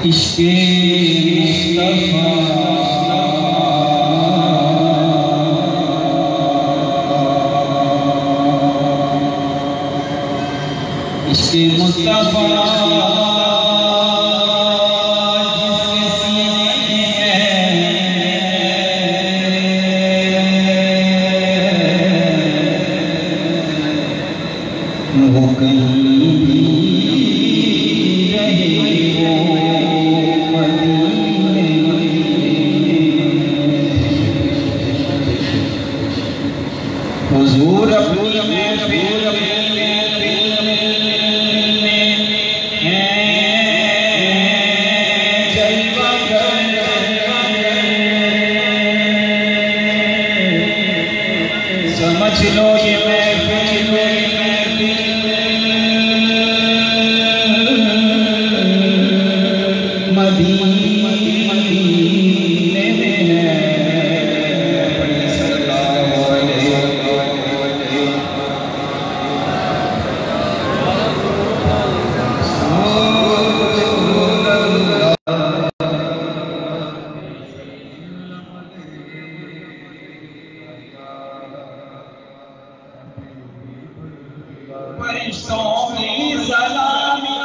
इश्क़े मुस्तफ़ा इश्क़े मुस्तफ़ा वो कहीं भी रहे वो हुजूर अपनी महफिल समझ लो ये महफिल मदीने में है। फरिश्तों की सलामी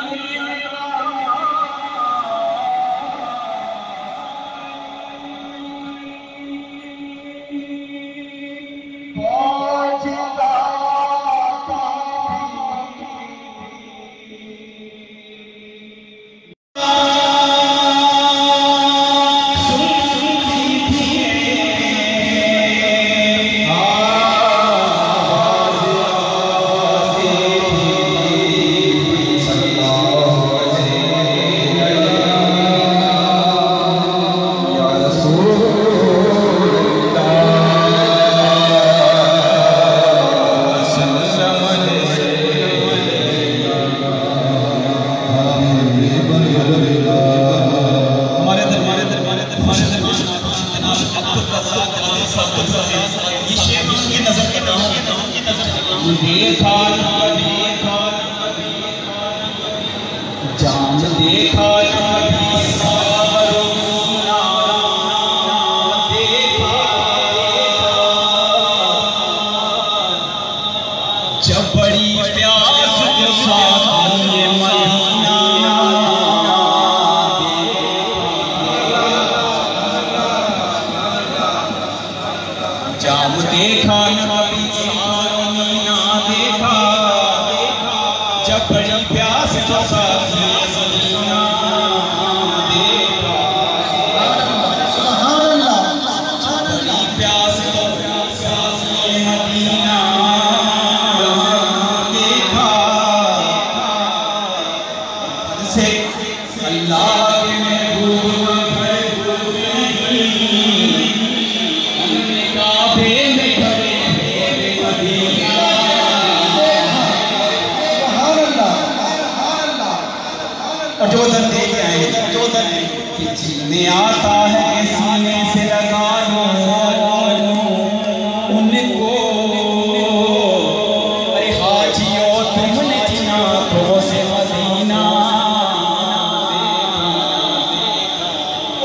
देखा जान देखा जब बड़ी प्यास के साथ ये मदीना जाम देखा नबी सामीना देखा जब बड़ी प्यास के साथ ये मदीना देखा सुभान अल्लाह बड़ी प्यास के साथ ये मदीना देखा से अल्लाह के महबूब और जो दर्द दे के आए जो दर्द कि जीने आता है सीने से लगा लो उनको अरे हाजियो तुमने जिना तो से मदीना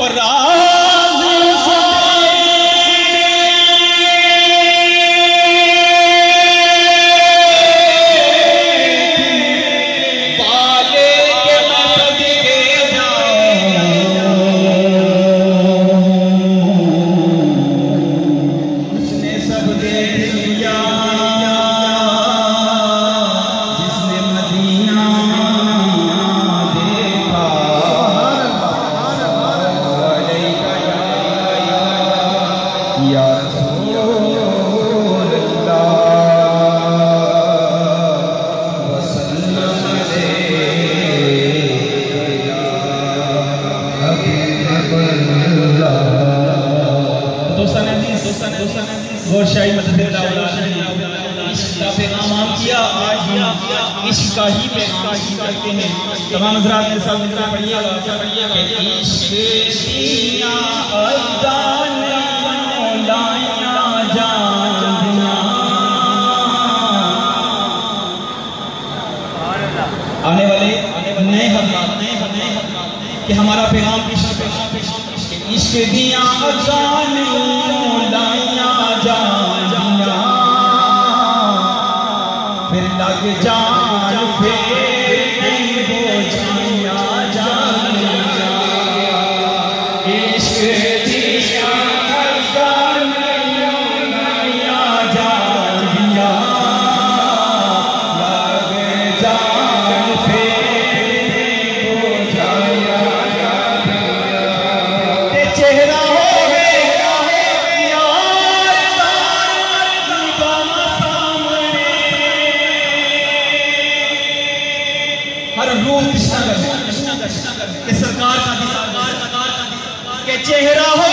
और या रसूल अल्लाह वसल्लम अलैका हबीबल्लाह। दोस्तों गौर शाही मदद इसका पैगाम हम किया आज इश्क का ही पैगाम करते हैं। तमाम हज़रात मेरे साथ मिलकर पढ़िएगा इश्क सीना अज़ान आने वाले नए हज़रात कि हमारा पैगाम इश्क दिया फिर लग जान कि सरकार का के चेहरा हो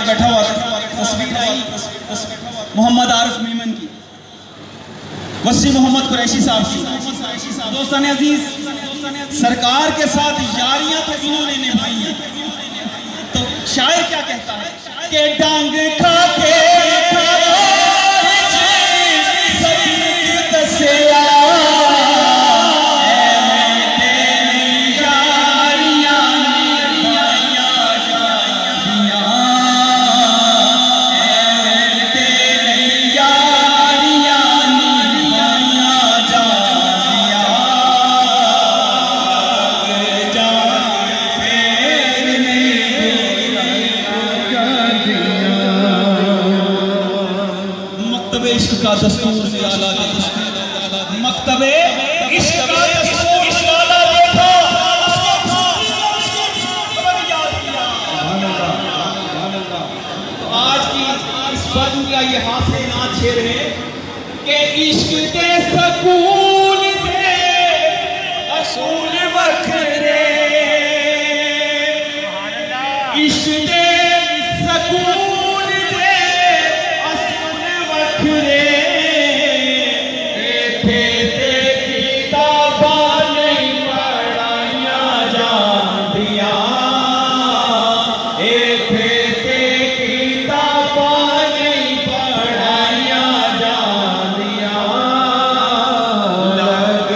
बैठा हुआ तस्वीर आई मोहम्मद आरिफ मीमन की, वसी मोहम्मद कुरैशी साहब की। दोस्तान अजीज, सरकार के साथ यारियां तो इन्होंने निभाई हैं, तो शायर क्या कहता है कि डांग खा के इश्क का दस्तूर निराला, मकतबे इश्क का दस्तूर निराला देखा। का ये हासिल नात शेर है कि इश्क दे सकून दे असूल वखरे, इश्क दे सकून दे असूल वखरे, इत्थे ते किताबां नहीं पढ़ाइयां जांदियां, इत्थे ते किताबां नहीं पढ़ाइयां जांदियां, लग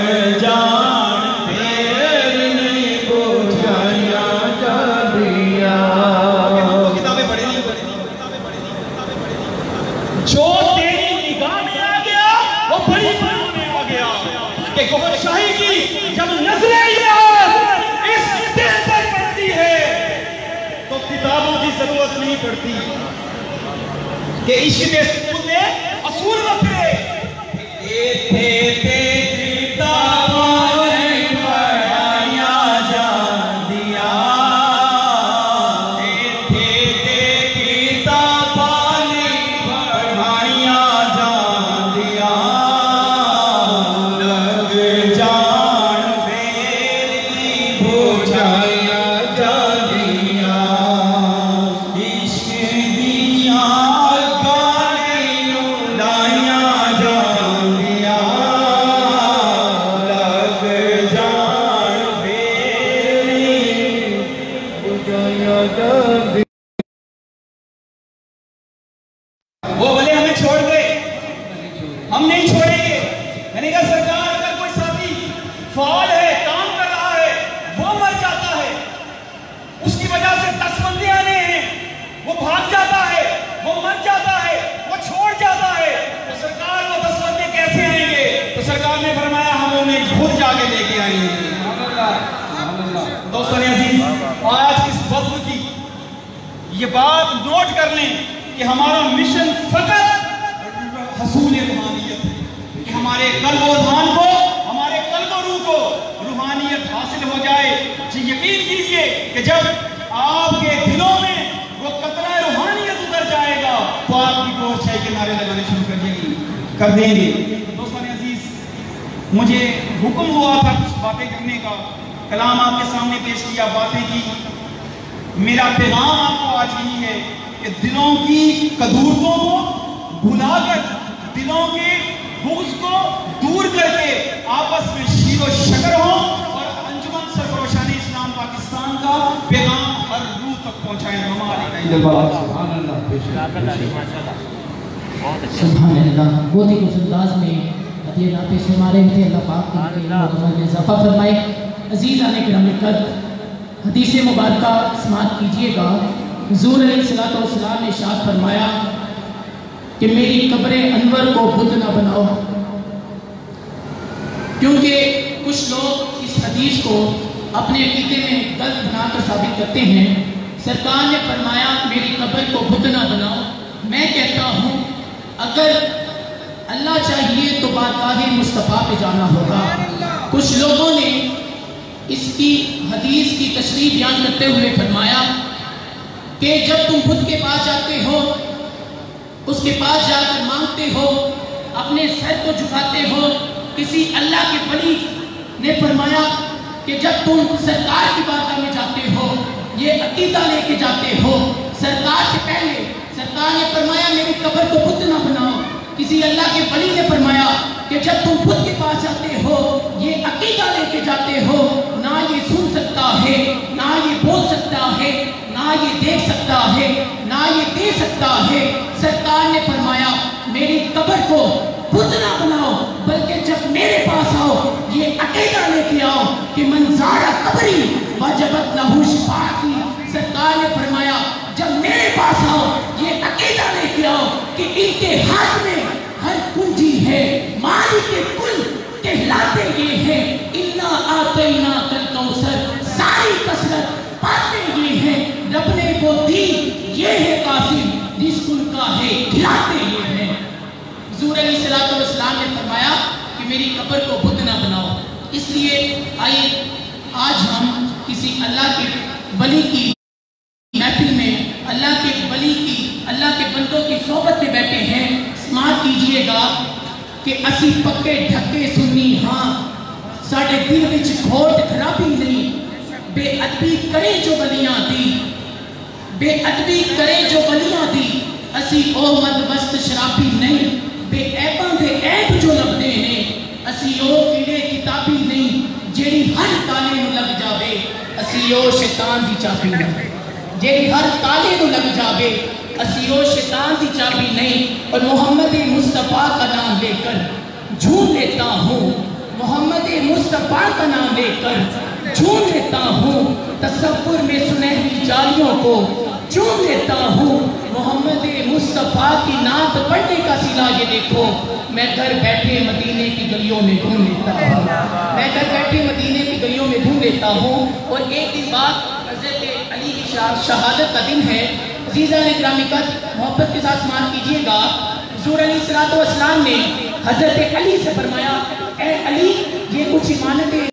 जान फिर नहीं बुझाइयां जांदियां। किताबें पढ़े नहीं, जो तेरी निगाह में आ गया वो बड़ी बातों में आ गया कि शाही की जब नजरें इस दिल पर पड़ती है तो किताबों की जरूरत नहीं पड़ती कि इश्क के असूल वखरे, इत्थे ते किताबां नहीं पढ़ाइयां जांदियां, इत्थे ते किताबां नहीं पढ़ाइयां जांदियां, लग जान फिर नहीं बुझाइयां जांदियां, इश्क दियां अग्गां नहीं उड़ाइयां जांदियां, लग जान फिर नहीं बुझाइयां जांदियां। वो बोले हमें छोड़ गए, हम नहीं छोड़ेंगे। मैंने कहा सरकार अगर कोई साथी फाल है, काम कर रहा है, वो मर जाता है, उसकी वजह से 10 बंदे आने हैं, वो भाग जाता है, वो मर जाता है, वो छोड़ जाता है, तो सरकार वो 10 बंदे कैसे आएंगे? तो सरकार ने फरमाया हम उन्हें खुद जाके लेके आएंगे। दोस्तों ने अजीज, आज इस वक्त की ये बात नोट कर लें कि हमारा मिशन फकत हसूल रूहानियत है कि हमारे कल्ब और ध्यान को, हमारे कल्ब और रूह को रूहानियत हासिल हो जाए। जी यकीन कीजिए कि जब आपके दिलों में वो कतरा रूहानियत उतर जाएगा तो आपकी गोर छाई के नारे लगाने शुरू कर देंगे। दोस्तों ने अजीज, मुझे हुक्म हुआ था कुछ बातें करने का, कलाम आपके सामने पेश किया, बातें की। मेरा पैगाम आपको आज यही है कि दिलों की कदूरतों को भुलाकर, दिलों के बुग़्ज़ को दूर करके आपस में शीरो शकर हो और अंजुमन सरफरोशानी इस्लाम पाकिस्तान का पैगाम हर रूह तक पहुंचाएं। बहुत ही कुछ अंदाज में हदिया पेश फरमा रहे थे। अल्लाह पाक में इजाफा फरमाए। अजीज़ आने के नमकत हदीस मुबारक समात कीजिएगा। हुज़ूर अलैहिस्सलाम ने इरशाद फरमाया कि मेरी कब्र अनवर को बुत न बनाओ, क्योंकि कुछ लोग इस हदीस को अपने अकीदे में गलत बनाकर साबित करते हैं। सरकार ने फरमाया मेरी कब्र को बुत न बनाओ। मैं कहता हूँ अगर अल्लाह चाहिए तो बारगाह मुस्तफ़ा पे जाना होगा। कुछ लोगों ने इसकी हदीस की तशरीह बयान करते हुए फरमाया कि जब तुम बुत के पास जाते हो, उसके पास जाकर मांगते हो, अपने सर को झुकाते हो, किसी अल्लाह के वली ने फरमाया कि जब तुम सरकार की बारगाह में जाते हो, ये अकीदा लेके जाते हो, सरकार से पहले सरकार ने फरमाया मेरी कब्र को बुत ना बनाओ। किसी अल्लाह के वली ने फरमाया कि जब तुम बुत के पास जाते हो, ये अकीदा लेके जाते हो, ना ये सुन सकता है, ना ये बोल सकता है, ना ये देख सकता है, ना ये दे सकता है। सरकार ने फरमाया मेरी कब्र को बुत ना बनाओ, बल्कि जब मेरे पास आओ ये अकीदा लेके आओ कि मंज़ारा कब्री वजबत लहू शिफाअती। सरकार ने फरमाया जब मेरे पास आओ ये अकीदा लेके आओ कि इनके हाथ में हर कुंजी है, मालिक कुल कहलाते ये हैं। इन्ना आतैना कल कौसर, सारी कसरत पाते ये हैं। रब ने वो दी ये है कासिम, रिज़्क़ उनका है खिलाते ये हैं। हुज़ूर अलैहिस्सलाम ने फरमाया कि मेरी कब्र को बुत ना बनाओ। इसलिए आइए आज हम किसी अल्लाह के वली की महफिल में, अल्लाह के वली की, अल्लाह के बंदों की सोबत में बैठे हैं। कीजिएगा कि असी पक्के ढके सुन्नी हाँ, साढ़े दिल विच घोट खराबी नहीं, बेअदबी करे जो बलियां दी, बेअदबी करे जो बलियां दी, असी ओ मदमस्त शराबी नहीं, बेऐबां दे ऐब जो लभदे ने, असी ओ कीड़े किताबी नहीं, जेड़ी हर ताले नूं लग जावे, असी ओ शैतान दी चाबी नहीं, जेड़ी हर ताले नूं लग जावे, असी ओ शैतान दी चाबी नहीं। और मोहम्मद मुस्तफ़ा का नाम लेकर झूम लेता हूँ, मोहम्मद मुस्तफ़ा का नाम लेकर झूम लेता हूँ, तसव्वुर में सुनहरी जालियों को चूम लेता हूँ, मोहम्मद मुस्तफ़ा की नात पढ़ने का सिला ये देखो, मैं घर बैठे मदीने की गलियों में घूम लेता हूँ, मैं घर बैठे मदीने की गलियों में घूम लेता हूँ। और एक दिन बाद हज़रत अली की शहादत का दिन है, अज़ीज़ान इकराम मोहब्बत के साथ समाअत कीजिएगा। हुज़ूर अलैहिस्सलातु वस्सलाम ने हज़रत अली से फरमाया, ए अली ये कुछ इमानतें